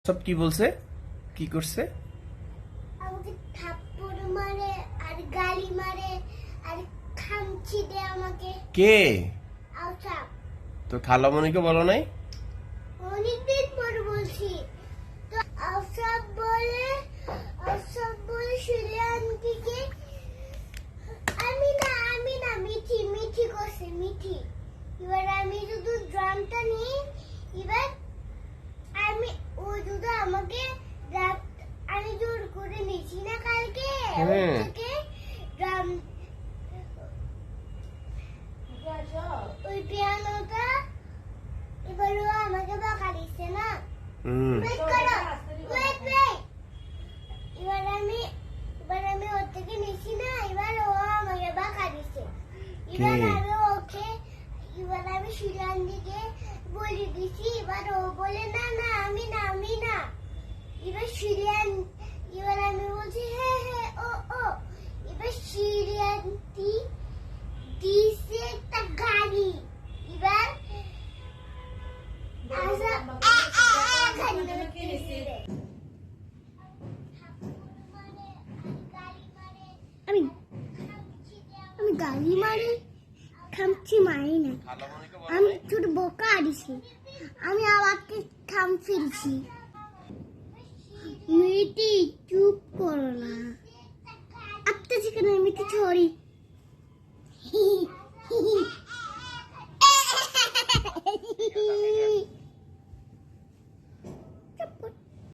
সব কি বলছে? কি করছে? আমাকে থাপ্পড় মারে আর গালি মারে আর খামচি দেয় আমাকে। কে? আউসাপ। তো খালামণিকে বলো নাই? অনেকদিন পর বলছি তো। আউসাপ বলে শিলান্তিকে আমি না মিঠি করছে মিঠি। এবার আমি শুধু ড্রামটা নিই। এবার ও যদি আমাকে আমি জোর করে নিয়েছি না কালকে থেকে ড্রাম ওই পিয়ানোটা। এবার ও আমাকে বকা দিচ্ছে না। এবার আমি ওর থেকে নিচ্ছি না। এবার ও আমাকে বকা দিচ্ছে। এবার আমি শিলান্দিকে বলে দিছি। এবার ও বলে না আমি না। এবার আমি বলছি হ্যাঁ ও। এবার শিলান্তি দিছে একটা গাড়ি। এবার আমি গালি মারি খামচি মারি না। আমি ছোট বোকা দিছি। আমি আবার খাম ফিরছি। মিটি চুপ করো না। আপনি যেখানে মিটি ছড়ি